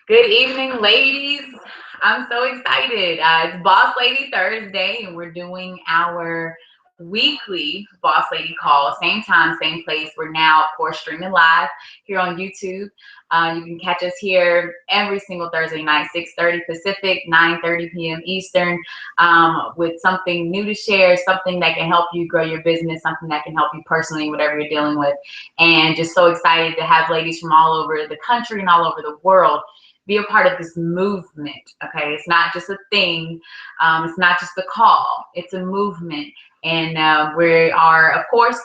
Good evening, ladies. I'm so excited. It's Boss Lady Thursday, and we're doing our weekly Boss Lady call. Same time, same place. We're now, of course, streaming live here on YouTube. You can catch us here every single Thursday night, 6:30 Pacific, 9:30 p.m. Eastern, with something new to share, something that can help you grow your business, something that can help you personally, whatever you're dealing with. And just so excited to have ladies from all over the country and all over the world be a part of this movement. Okay, it's not just a thing, it's not just a call, it's a movement. And we are, of course,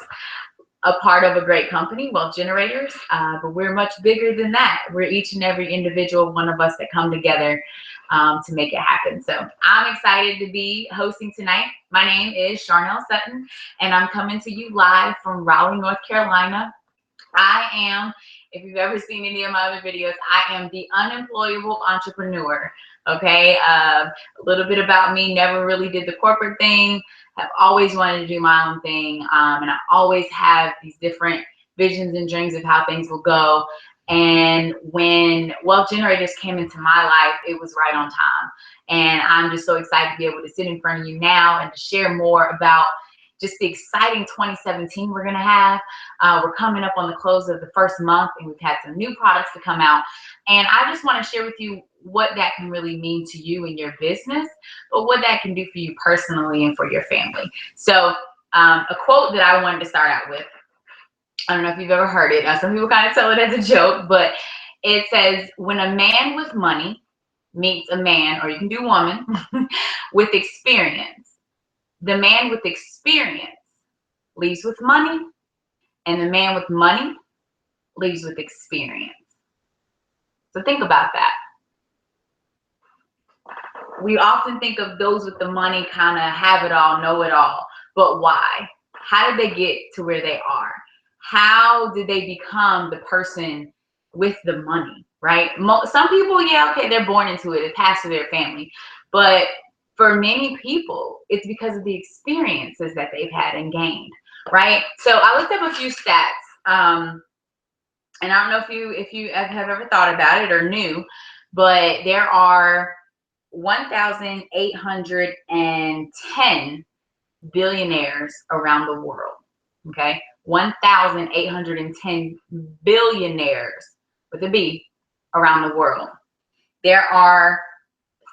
a part of a great company, Wealth Generators, but we're much bigger than that. We're each and every individual one of us that come together to make it happen. So I'm excited to be hosting tonight. My name is Charnell Sutton, and I'm coming to you live from Raleigh, North Carolina. I am, if you've ever seen any of my other videos, I am the unemployable entrepreneur. Okay, a little bit about me. Never really did the corporate thing. Have always wanted to do my own thing, and I always have these different visions and dreams of how things will go. And when Wealth Generators came into my life, it was right on time. And I'm just so excited to be able to sit in front of you now and to share more about just the exciting 2017 we're going to have. We're coming up on the close of the first month, and we've had some new products to come out. And I just want to share with you what that can really mean to you and your business, but what that can do for you personally and for your family. So a quote that I wanted to start out with, I don't know if you've ever heard it. Some people kind of tell it as a joke, but it says, when a man with money meets a man, or you can do woman, with experience, the man with experience leaves with money, and the man with money leaves with experience. So think about that. We often think of those with the money kind of have it all, know it all, but why? How did they get to where they are? How did they become the person with the money, right? Some people, yeah, okay, they're born into it. It passed through their family. But for many people, it's because of the experiences that they've had and gained, right? So I looked up a few stats, and I don't know if you have ever thought about it or knew, but there are 1,810 billionaires around the world. Okay, 1,810 billionaires with a B around the world. There are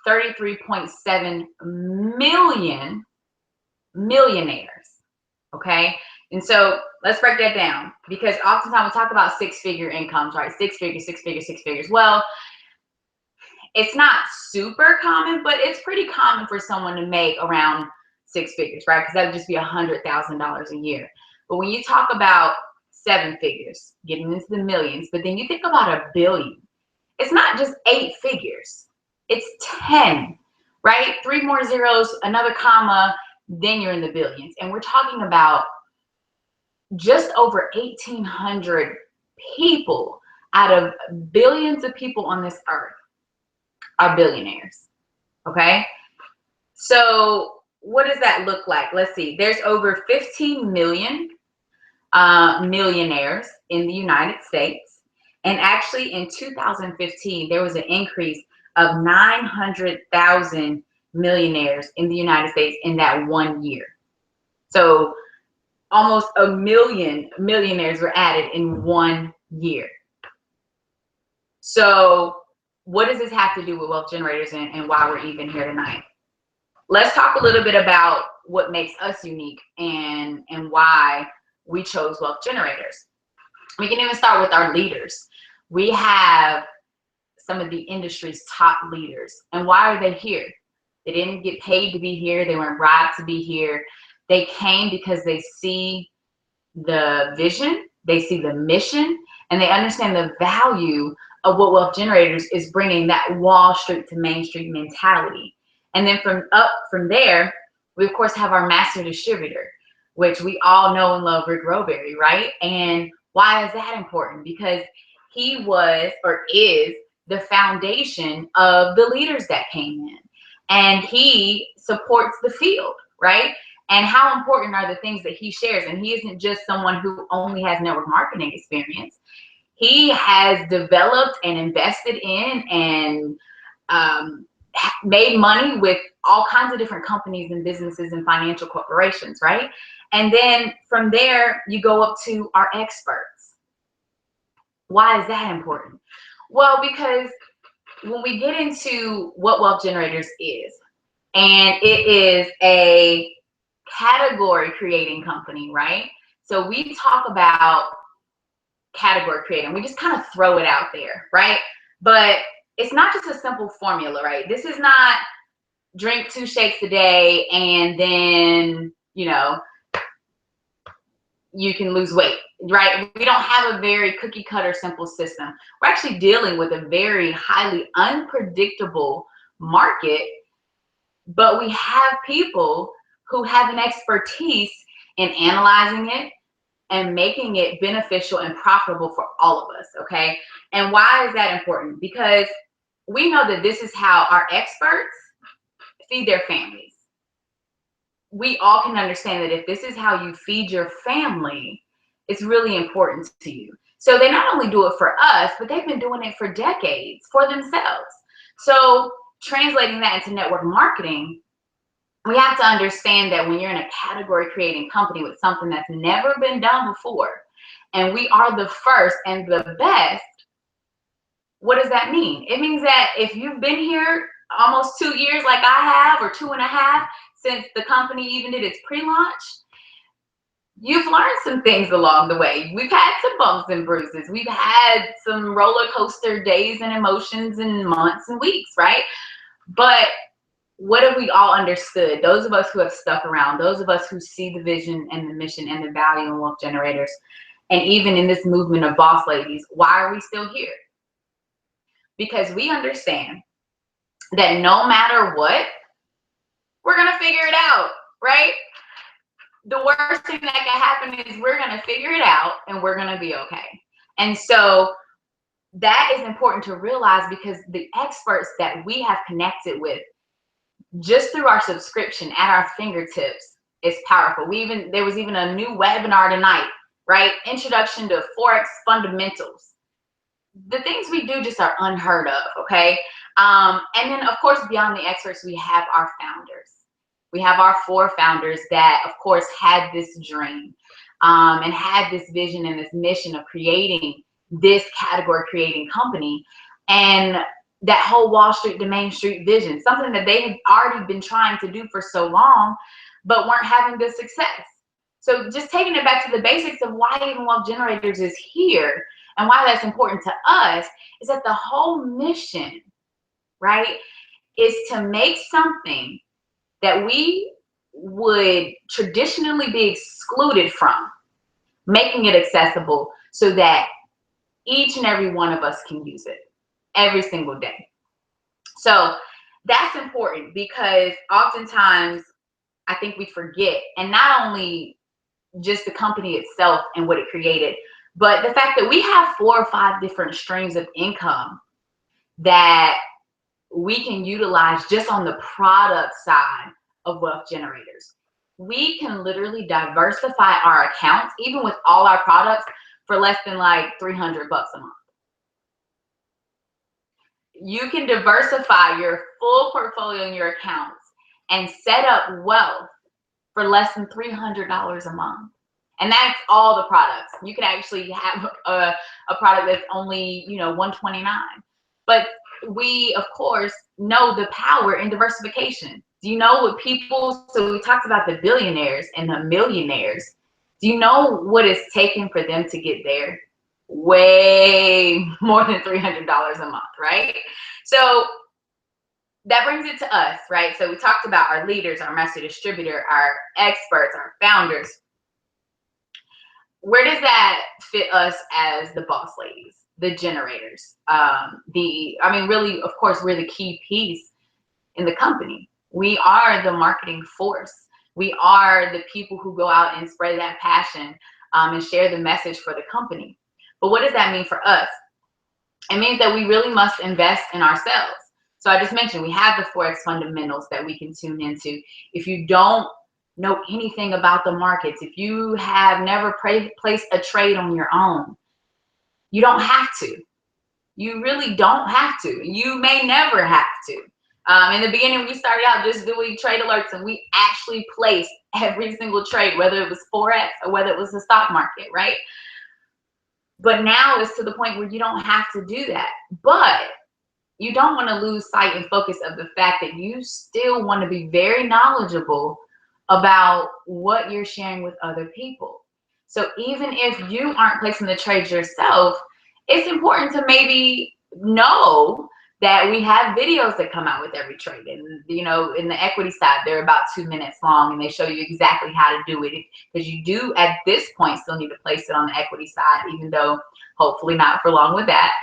33.7 million millionaires. Okay, and so let's break that down, because oftentimes we talk about six-figure incomes, right? Six figures, six figures, six figures. Well, it's not super common, but it's pretty common for someone to make around six figures, right? Because that would just be $100,000 a year. But when you talk about seven figures, getting into the millions, but then you think about a billion, it's not just eight figures, it's 10, right? Three more zeros, another comma, then you're in the billions. And we're talking about just over 1,800 people out of billions of people on this earth are billionaires. Okay, so what does that look like? Let's see. There's over 15 million millionaires in the United States, and actually in 2015 there was an increase of 900,000 millionaires in the United States in that 1 year. So almost a million millionaires were added in 1 year. So what does this have to do with Wealth Generators and why we're even here tonight? Let's talk a little bit about what makes us unique and why we chose Wealth Generators. We can even start with our leaders. We have some of the industry's top leaders. And why are they here? They didn't get paid to be here. They weren't bribed to be here. They came because they see the vision, they see the mission, and they understand the value of what Wealth Generators is bringing, that Wall Street to Main Street mentality. And then from there, we of course have our master distributor, which we all know and love, Rick Roberry, right? And why is that important? Because he was, or is, the foundation of the leaders that came in, and he supports the field, right? And how important are the things that he shares? And he isn't just someone who only has network marketing experience. He has developed and invested in and made money with all kinds of different companies and businesses and financial corporations, right? And then from there, you go up to our experts. Why is that important? Well, because when we get into what Wealth Generators is, and it is a category creating company, right? So we talk about category creating. We just kind of throw it out there, right? But it's not just a simple formula, right? This is not drink 2 shakes a day and then, you can lose weight, right? We don't have a very cookie cutter simple system. We're actually dealing with a very highly unpredictable market, but we have people who have an expertise in analyzing it and making it beneficial and profitable for all of us, okay? And why is that important? Because we know that this is how our experts feed their families. We all can understand that if this is how you feed your family, it's really important to you. So they not only do it for us, but they've been doing it for decades for themselves. So translating that into network marketing, we have to understand that when you're in a category creating company with something that's never been done before, and we are the first and the best, what does that mean? It means that if you've been here almost 2 years like I have, or 2.5, since the company even did its pre-launch, you've learned some things along the way. We've had some bumps and bruises. We've had some roller coaster days and emotions and months and weeks, right? But what have we all understood? Those of us who have stuck around, those of us who see the vision and the mission and the value in Wealth Generators, and even in this movement of boss ladies, why are we still here? Because we understand that no matter what, we're going to figure it out, right? The worst thing that can happen is we're going to figure it out and we're going to be okay. And so that is important to realize, because the experts that we have connected with just through our subscription at our fingertips is powerful. There was even a new webinar tonight, right? Introduction to Forex Fundamentals. The things we do just are unheard of, okay? And then, of course, beyond the experts, we have our founders. We have our 4 founders that, of course, had this dream and had this vision and this mission of creating this category creating company. And that whole Wall Street to Main Street vision, something that they had already been trying to do for so long, but weren't having good success. So just taking it back to the basics of why even Wealth Generators is here and why that's important to us is that the whole mission, right, is to make something that we would traditionally be excluded from, making it accessible so that each and every one of us can use it every single day. So that's important, because oftentimes I think we forget, and not only just the company itself and what it created, but the fact that we have 4 or 5 different streams of income that we can utilize just on the product side of Wealth Generators. We can literally diversify our accounts, even with all our products, for less than like $300 a month. You can diversify your full portfolio in your accounts and set up wealth for less than $300 a month. And that's all the products. You can actually have a product that's only, $129. But we, of course, know the power in diversification. Do you know what so we talked about the billionaires and the millionaires. Do you know what it's taken for them to get there? Way more than $300 a month, right? So that brings it to us, right? So we talked about our leaders, our master distributor, our experts, our founders. Where does that fit us as the boss ladies, the generators? Really, of course, we're the key piece in the company. We are the marketing force. We are the people who go out and spread that passion and share the message for the company. But what does that mean for us? It means that we really must invest in ourselves. So I just mentioned we have the Forex Fundamentals that we can tune into. If you don't know anything about the markets, if you have never placed a trade on your own, You don't have to. You really don't have to. You may never have to. In the beginning, we started out just doing trade alerts, and we actually placed every single trade, whether it was Forex or whether it was the stock market, right? But now it's to the point where you don't have to do that. But you don't want to lose sight and focus of the fact that you still want to be very knowledgeable about what you're sharing with other people. So even if you aren't placing the trades yourself, it's important to maybe know that we have videos that come out with every trade. And, you know, in the equity side, they're about 2 minutes long, and they show you exactly how to do it, because you do at this point still need to place it on the equity side, even though hopefully not for long with that.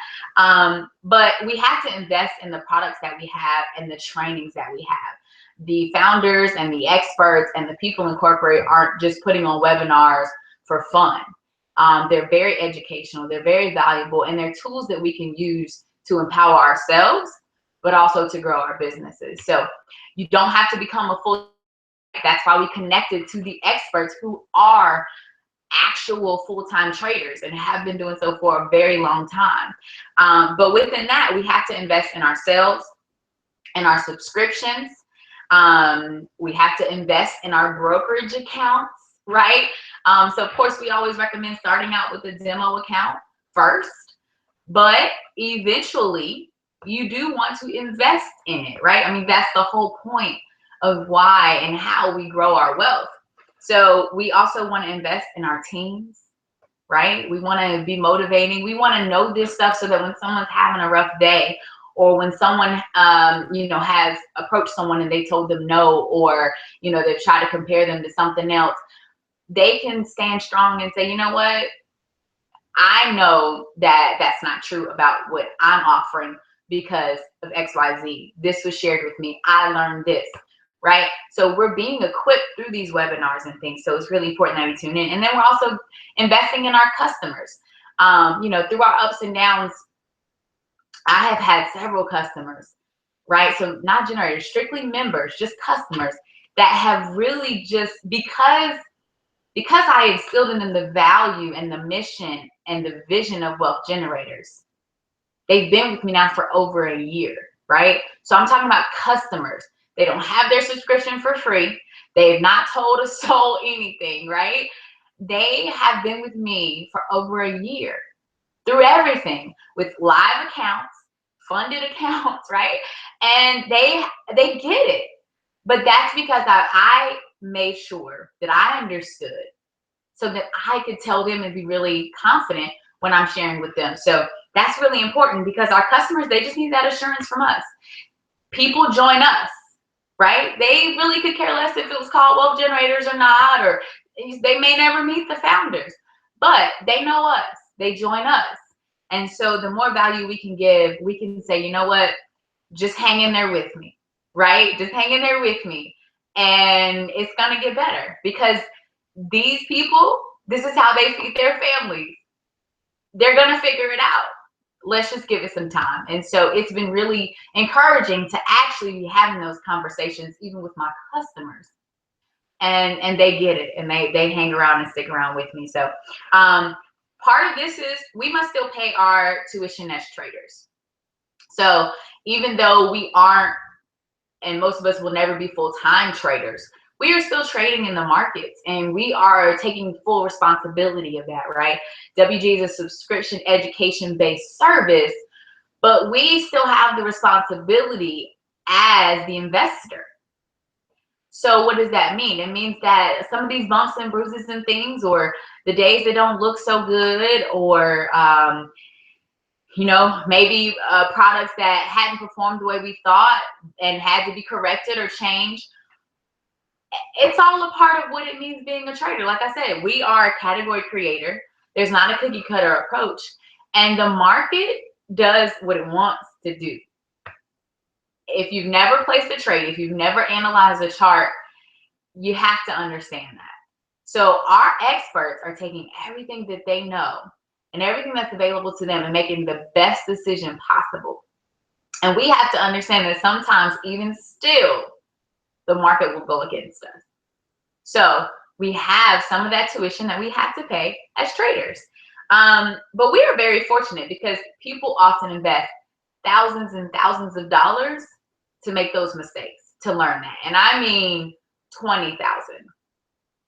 But we have to invest in the products that we have and the trainings that we have. The founders and the experts and the people in corporate aren't just putting on webinars for fun. They're very educational, they're very valuable, and they're tools that we can use to empower ourselves, but also to grow our businesses. So you don't have to become a full, that's why we connected to the experts who are actual full-time traders and have been doing so for a very long time. But within that, we have to invest in ourselves and our subscriptions. We have to invest in our brokerage accounts, right? So of course, we always recommend starting out with a demo account first, but eventually you do want to invest in it, right? I mean, that's the whole point of why and how we grow our wealth. So we also want to invest in our teams, right? We want to be motivating. We want to know this stuff so that when someone's having a rough day, or when someone, you know, has approached someone and they told them no, or, you know, they've tried to compare them to something else, they can stand strong and say, you know what? I know that that's not true about what I'm offering because of XYZ. This was shared with me. I learned this, right? So we're being equipped through these webinars and things. So it's really important that we tune in. And then we're also investing in our customers. You know, through our ups and downs, I have had several customers, right? So not generators, strictly members, just customers that have really just, because I instilled in them the value and the mission and the vision of wealth generators. They've been with me now for over a year, right? So I'm talking about customers. They don't have their subscription for free. They've not told a soul anything, right? They have been with me for over a year through everything, with live accounts, funded accounts, right? And they get it. But that's because I made sure that I understood, so that I could tell them and be really confident when I'm sharing with them. So that's really important, because our customers, they just need that assurance from us. People join us, right? They really could care less if it was called wealth generators or not, or they may never meet the founders, but they know us, they join us. And so the more value we can give, we can say, you know what, just hang in there with me, right? Just hang in there with me, and it's gonna get better, because these people, this is how they feed their families. They're gonna figure it out. Let's just give it some time. And so it's been really encouraging to actually be having those conversations, even with my customers, and they get it, and they hang around and stick around with me. So part of this is we must still pay our tuition as traders. So even though we aren't, and most of us will never be full-time traders, we are still trading in the markets, and we are taking full responsibility of that, right? WG is a subscription education-based service, but we still have the responsibility as the investor. So what does that mean? It means that some of these bumps and bruises and things, or the days that don't look so good, or you know, maybe products that hadn't performed the way we thought and had to be corrected or changed, it's all a part of what it means being a trader. Like I said, we are a category creator. There's not a cookie cutter approach, and the market does what it wants to do. If you've never placed a trade, if you've never analyzed a chart, you have to understand that. So our experts are taking everything that they know and everything that's available to them and making the best decision possible. And we have to understand that sometimes, even still, the market will go against us. So we have some of that tuition that we have to pay as traders. But we are very fortunate because people often invest thousands and thousands of dollars to make those mistakes, to learn that. And I mean 20,000,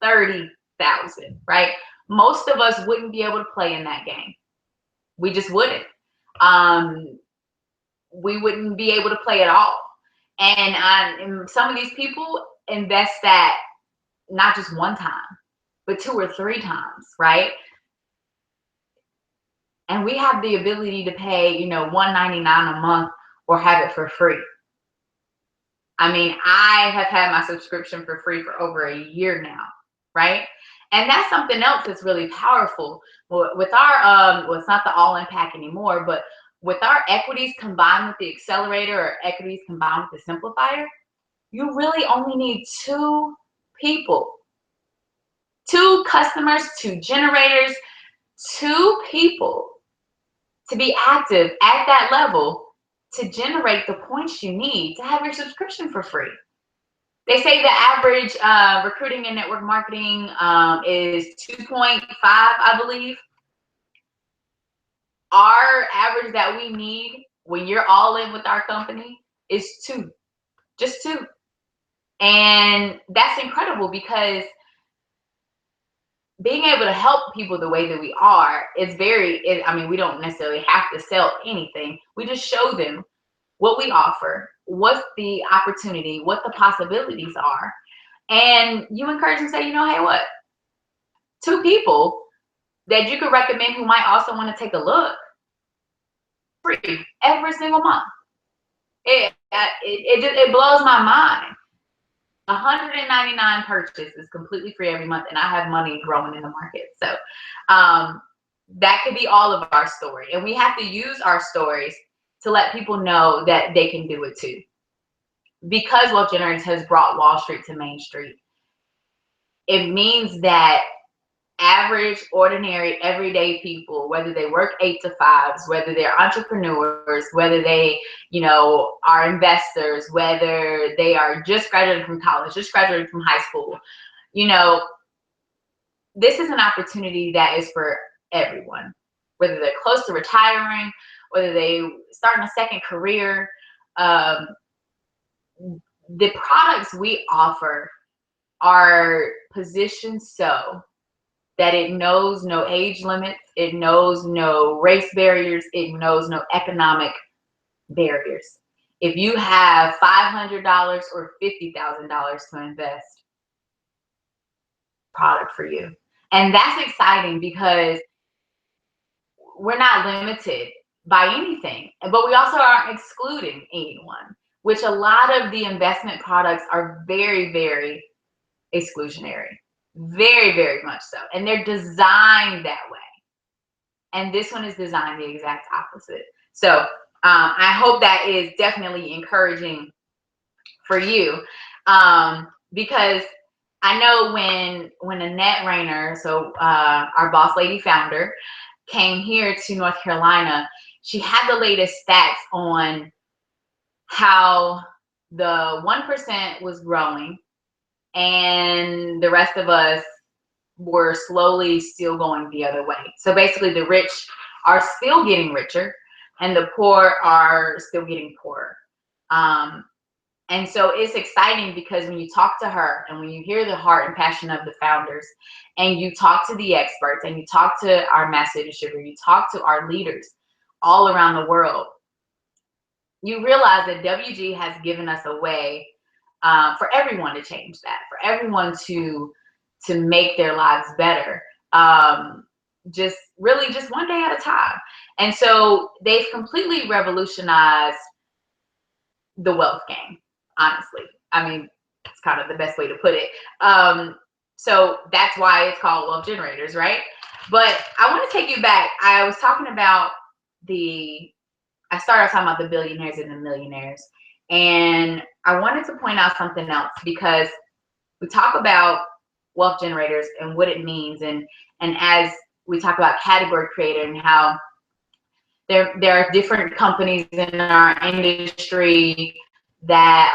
30,000, right? Most of us wouldn't be able to play in that game. We just wouldn't. We wouldn't be able to play at all. And some of these people invest that not just one time, but 2 or 3 times, right? And we have the ability to pay, you know, $1.99 a month or have it for free. I mean, I have had my subscription for free for over a year now, right? And that's something else that's really powerful. With our, well, it's not the all-in pack anymore, but with our equities combined with the accelerator or equities combined with the simplifier, you really only need 2 people, 2 customers, 2 generators, 2 people to be active at that level to generate the points you need to have your subscription for free. They say the average recruiting and network marketing is 2.5, I believe. Our average that we need when you're all in with our company is 2, just 2. And that's incredible because being able to help people the way that we are is I mean, we don't necessarily have to sell anything. We just show them what we offer, what's the opportunity, what the possibilities are. And you encourage them to say, you know, hey, what? 2 people that you could recommend who might also want to take a look, free every single month. It blows my mind. 199 purchase is completely free every month, and I have money growing in the market. So that could be all of our story, and we have to use our stories to let people know that they can do it too. Because Wealth Generators has brought Wall Street to Main Street, it means that average, ordinary, everyday people, whether they work 8 to 5s, whether they're entrepreneurs, whether they, you know, are investors, whether they are just graduated from college, just graduated from high school, you know, this is an opportunity that is for everyone, whether they're close to retiring, whether they starting a second career. The products we offer are positioned so that it knows no age limits, it knows no race barriers, it knows no economic barriers. If you have $500 or $50,000 to invest, product for you. And that's exciting because we're not limited by anything, but we also aren't excluding anyone, which a lot of the investment products are very, very exclusionary. Very, very much so. And they're designed that way. And this one is designed the exact opposite. So I hope that is definitely encouraging for you, because I know when Annette Rayner, so our boss lady founder, came here to North Carolina, she had the latest stats on how the 1% was growing and the rest of us were slowly still going the other way. So basically the rich are still getting richer and the poor are still getting poorer. And so it's exciting because when you talk to her and when you hear the heart and passion of the founders and you talk to the experts and you talk to our master distributor, you talk to our leaders all around the world, you realize that WG has given us a way for everyone to change that, for everyone to make their lives better, just really just one day at a time. And so they've completely revolutionized the wealth game, honestly. I mean, it's kind of the best way to put it. So that's why it's called Wealth Generators, right? But I want to take you back. I was talking about I started talking about the billionaires and the millionaires. And I wanted to point out something else because we talk about wealth generators and what it means. And as we talk about category creator and how there are different companies in our industry that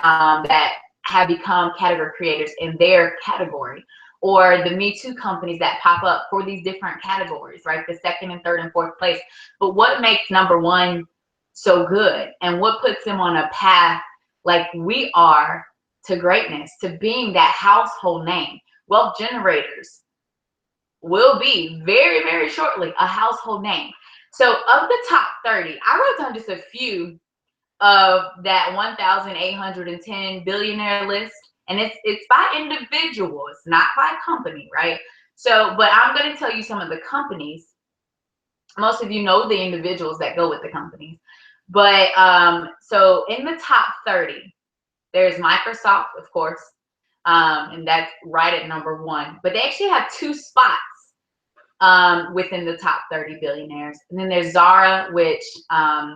have become category creators in their category. or the Me Too companies that pop up for these different categories, right? The second and third and fourth place. But what makes number one so good, and what puts them on a path like we are to greatness, to being that household name? Wealth generators will be very, very shortly a household name. So of the top 30, I wrote down just a few of that 1,810 billionaire list, and it's by individual, it's not by company, right? So, but I'm going to tell you some of the companies. Most of you know the individuals that go with the companies, but so in the top 30, there's Microsoft, of course, and that's right at number one. But they actually have two spots within the top 30 billionaires. And then there's Zara, which I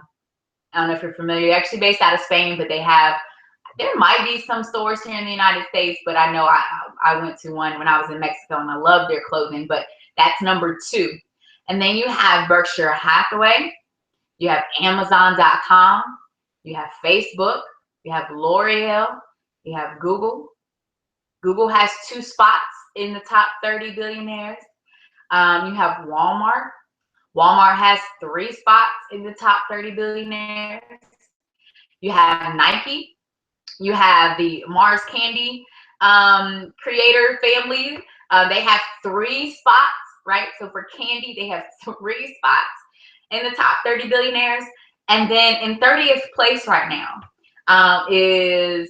don't know if you're familiar. They're actually based out of Spain, but there might be some stores here in the United States, but I know I went to one when I was in Mexico and I love their clothing, but that's number two. And then you have Berkshire Hathaway, you have Amazon.com, you have Facebook, you have L'Oreal, you have Google. Google has two spots in the top 30 billionaires. You have Walmart. Walmart has 3 spots in the top 30 billionaires. You have Nike. You have the Mars Candy creator family. They have 3 spots, right? So for candy, they have 3 spots in the top 30 billionaires. And then in 30th place right now is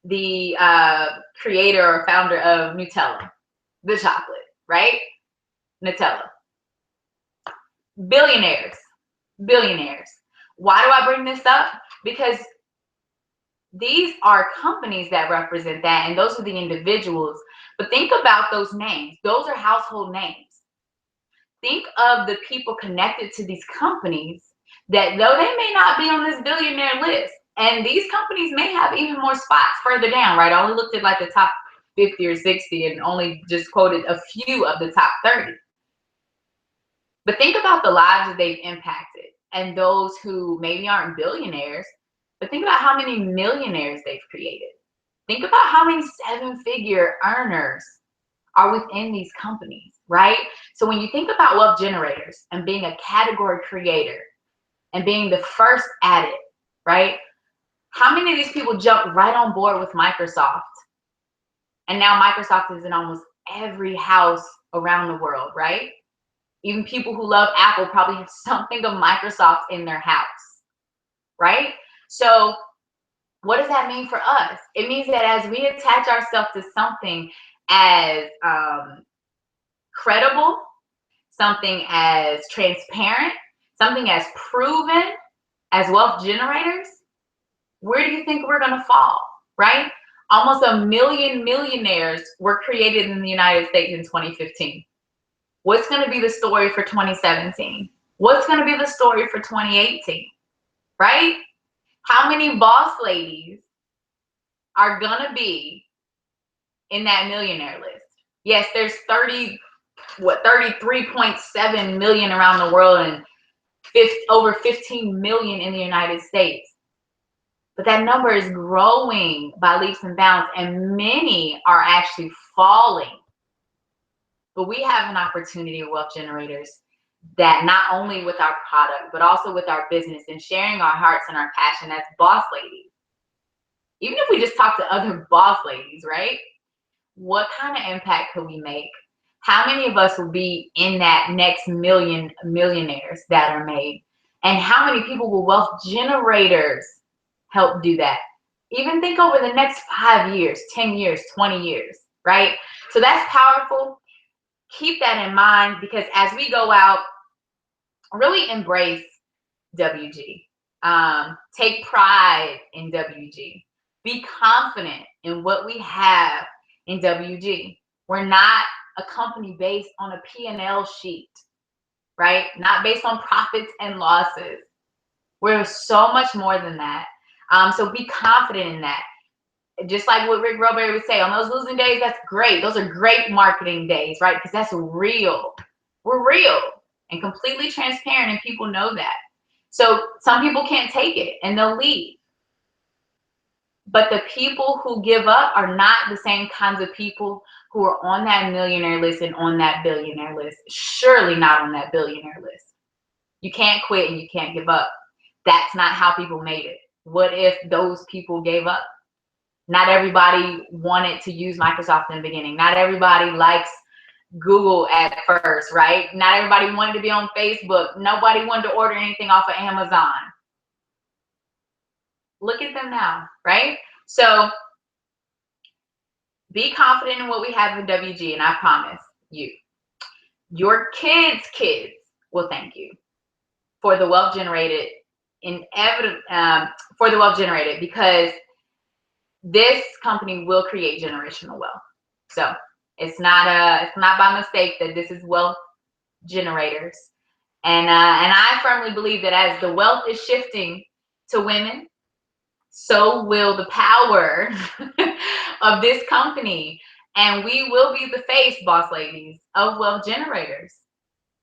the creator or founder of Nutella, the chocolate, right? Nutella. Billionaires. Billionaires. Why do I bring this up? Because these are companies that represent that, and those are the individuals. But think about those names. Those are household names. Think of the people connected to these companies that, though they may not be on this billionaire list, and these companies may have even more spots further down, right? I only looked at like the top 50 or 60 and only just quoted a few of the top 30. But think about the lives that they've impacted, and those who maybe aren't billionaires, but think about how many millionaires they've created. Think about how many 7-figure earners are within these companies, right? So when you think about wealth generators and being a category creator and being the first at it, right? How many of these people jumped right on board with Microsoft? And now Microsoft is in almost every house around the world, right? Even people who love Apple probably have something of Microsoft in their house, right? So what does that mean for us? It means that as we attach ourselves to something as credible, something as transparent, something as proven as wealth generators, where do you think we're going to fall, right? Almost 1 million millionaires were created in the United States in 2015. What's going to be the story for 2017? What's going to be the story for 2018, right? How many boss ladies are going to be in that millionaire list? Yes, there's 33.7 million around the world and over 15 million in the United States. But that number is growing by leaps and bounds, and many are actually falling. But we have an opportunity of wealth generators that not only with our product, but also with our business and sharing our hearts and our passion as boss ladies. Even if we just talk to other boss ladies, right? What kind of impact could we make? How many of us will be in that next million millionaires that are made? And how many people will wealth generators help do that? Even think over the next 5 years, 10 years, 20 years, right? So that's powerful. Keep that in mind, because as we go out, really embrace WG. Take pride in WG. Be confident in what we have in WG. We're not a company based on a P&L sheet, right? Not based on profits and losses. We're so much more than that. So be confident in that. Just like what Rick Roberry would say, on those losing days, that's great. Those are great marketing days, right? Because that's real. We're real and completely transparent, and people know that. So some people can't take it and they'll leave. But the people who give up are not the same kinds of people who are on that millionaire list and on that billionaire list. Surely not on that billionaire list. You can't quit and you can't give up. That's not how people made it. What if those people gave up? Not everybody wanted to use Microsoft in the beginning. Not everybody likes Google at first, right? Not everybody wanted to be on Facebook. Nobody wanted to order anything off of Amazon. Look at them now, right? So be confident in what we have in WG, and I promise you, your kids' kids will thank you for the wealth generated for the wealth generated, because this company will create generational wealth. So it's not by mistake that this is wealth generators. And I firmly believe that as the wealth is shifting to women, so will the power of this company. And we will be the face, boss ladies, of wealth generators.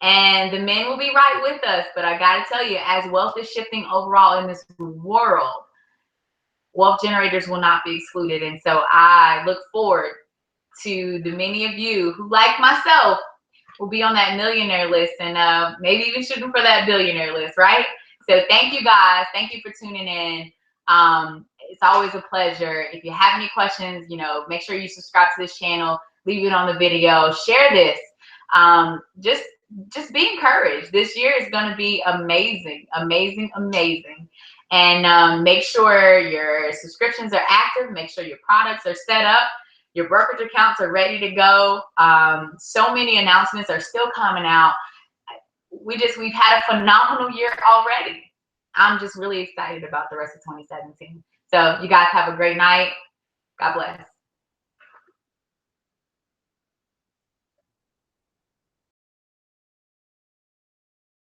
And the men will be right with us. But I got to tell you, as wealth is shifting overall in this world, wealth generators will not be excluded. And so I look forward to the many of you who, like myself, will be on that millionaire list, and maybe even shooting for that billionaire list, right? So thank you guys. Thank you for tuning in. It's always a pleasure. If you have any questions, make sure you subscribe to this channel, leave it on the video, share this. Just be encouraged. This year is going to be amazing, amazing, amazing. And make sure your subscriptions are active. Make sure your products are set up. Your brokerage accounts are ready to go. So many announcements are still coming out. We've had a phenomenal year already. I'm just really excited about the rest of 2017. So you guys have a great night. God bless.